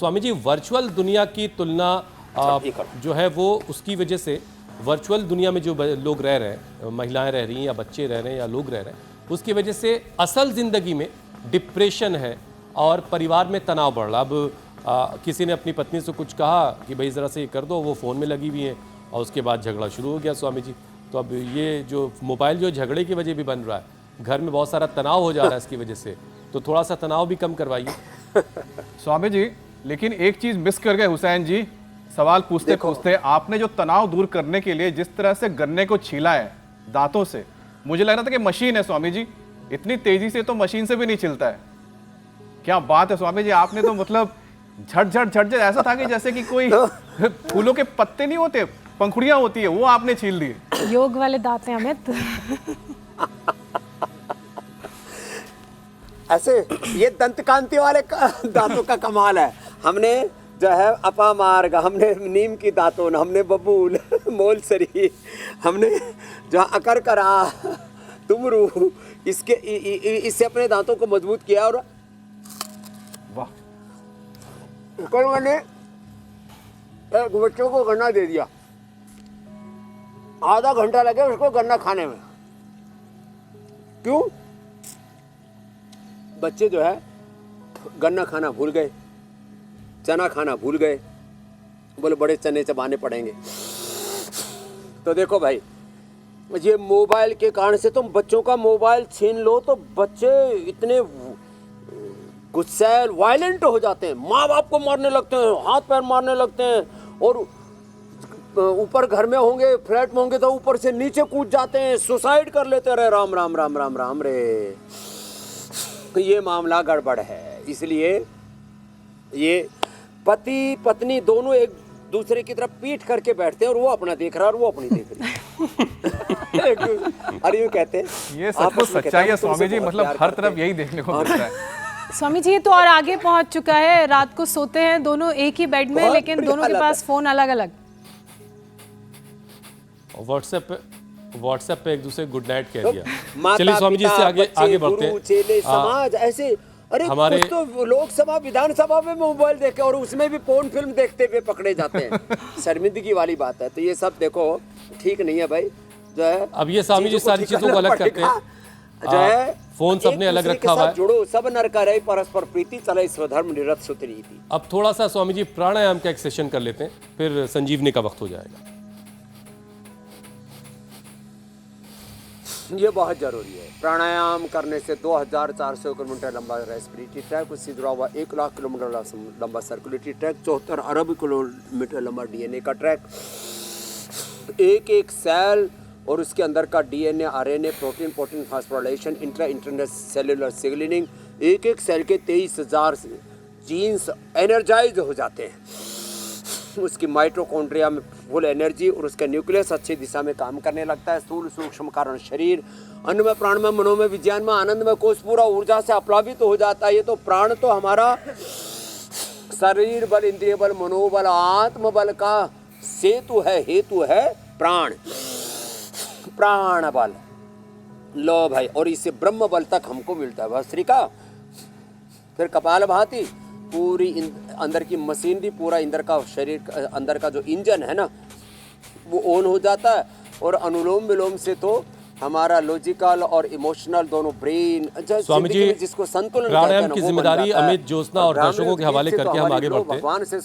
Swami ji, virtual दुनिया की तुलना जो है वो उसकी वजह से वर्चुअल दुनिया में जो लोग रह रहे हैं, महिलाएं रह रही हैं या बच्चे रह रहे हैं या लोग रह रहे हैं, उसकी वजह से असल ज़िंदगी में डिप्रेशन है और परिवार में तनाव बढ़ रहा। अब किसी ने अपनी पत्नी से कुछ कहा कि भाई ज़रा से ये कर दो, वो फ़ोन में लगी हुई है और उसके बाद झगड़ा शुरू हो गया स्वामी जी। तो अब ये जो मोबाइल जो झगड़े की वजह भी बन रहा है, घर में बहुत सारा तनाव हो जा रहा है इसकी वजह से, तो थोड़ा सा तनाव भी कम करवाइए। स्वामी जी, लेकिन एक चीज मिस कर गए हुसैन जी। सवाल पूछते पूछते आपने जो तनाव दूर करने के लिए जिस तरह से गन्ने को छीला है दांतों से, मुझे लग रहा था कि मशीन है स्वामी जी। इतनी तेजी से तो मशीन से भी नहीं छिलता है। क्या बात है स्वामी जी, आपने तो मतलब झट ऐसा था कि जैसे कि कोई फूलों के पत्ते नहीं होते, पंखुड़ियां होती है, वो आपने छील दी। योग वाले दांत हैं अमित। ऐसे ये दंत कांति वाले दांतों का कमाल है। हमने जो है अपामार्ग, हमने नीम की दातुन, हमने बबूल, मोलसरी, हमने जो अकर करा, तुमरू, इससे अपने दांतों को मजबूत किया। और वाह, कल मैंने एक बच्चों को गन्ना दे दिया, आधा घंटा लगे उसको गन्ना खाने में। क्यों? बच्चे जो है गन्ना खाना भूल गए, चना खाना भूल गए, बोले बड़े चने चबाने पड़ेंगे। तो देखो भाई, ये मोबाइल के कारण से तुम बच्चों का मोबाइल छीन लो तो बच्चे इतने गुस्सैल, वायलेंट हो जाते हैं, माँ बाप को मारने लगते हैं, हाथ पैर मारने लगते हैं, और ऊपर घर में होंगे, फ्लैट में होंगे तो ऊपर से नीचे कूद जाते हैं, सुसाइड कर लेते रहे। राम राम राम राम राम रे। ये मामला गड़बड़ है। इसलिए ये पति पत्नी दोनों एक दूसरे की तरफ पीठ करके बैठते हैं, और वो अपना देख रहा है और वो अपनी देख रही है। अरे यूं कहते हैं, ये सचमुच सच्चाई है स्वामी जी। मतलब हर तरफ यही देखने को मिलता है। स्वामी जी, ये तो और आगे पहुंच चुका है। रात को सोते हैं दोनों एक ही बेड में, लेकिन दोनों के पास फोन अलग अलग। व्हाट्सएप पे एक दूसरे गुड नाइट कह दिया। माता, चलिए स्वामी जी, इससे आगे बढ़ते हैं। चेले, समाज ऐसे, अरे हमारे तो लोकसभा विधानसभा में मोबाइल देखे और उसमें भी पोर्न फिल्म देखते हुए पकड़े जाते हैं। शर्मिंदगी वाली बात है। तो ये सब देखो ठीक नहीं है भाई, जो है। अब ये स्वामी जी सारी चीजों को अलग करते हैं, जो है फोन सबने अलग रखा हुआ है। जुड़ो, सब नर करे परस्पर प्रीति, चले स्वधर्म निरत सुतरीति। अब थोड़ा सा स्वामी जी प्राणायाम का एक सेशन कर लेते हैं, फिर संजीवनी का वक्त हो जाएगा। ये बहुत जरूरी है। प्राणायाम करने से 2400 किलोमीटर लंबा रेस्पिरेटरी ट्रैक, उससे जुड़ा हुआ 1 लाख किलोमीटर लंबा सर्कुलेटरी ट्रैक, 74 अरब किलोमीटर लंबा डीएनए का ट्रैक, एक एक सेल और उसके अंदर का DNA, RNA, protein phosphorylation, inter cellular signalling, एक एक सेल के 23,000 जीन्स एनर्जाइज हो जाते हैं। उसकी माइटोकॉन्ड्रिया में फुल एनर्जी, और उसका न्यूक्लियस अच्छी दिशा में काम करने लगता है। स्थूल सूक्ष्म कारण शरीर, अन्नमय प्राणमय मनोमय विज्ञान में आनंदमय कोष पूरा ऊर्जा से अप्लावित तो हो जाता है। ये तो प्राण तो हमारा शरीर बल, इंद्रिय बल, मनोबल, आत्म बल का सेतु है, हेतु है प्राण, प्राण बल। लो भाई, और इससे ब्रह्म बल तक हमको मिलता है भस्त्रिका। फिर कपाल भाती, पूरी अंदर की मशीनरी, पूरा अंदर का शरीर, अंदर का जो इंजन है ना, वो ऑन हो जाता है। और अनुलोम विलोम से तो हमारा लॉजिकल और इमोशनल दोनों ब्रेन, स्वामी जी जिसको संतुलन प्राणायाम की जिम्मेदारी अमित ज्योत्सना और दर्शकों के हवाले करके हम आगे बढ़ते हैं। भगवान से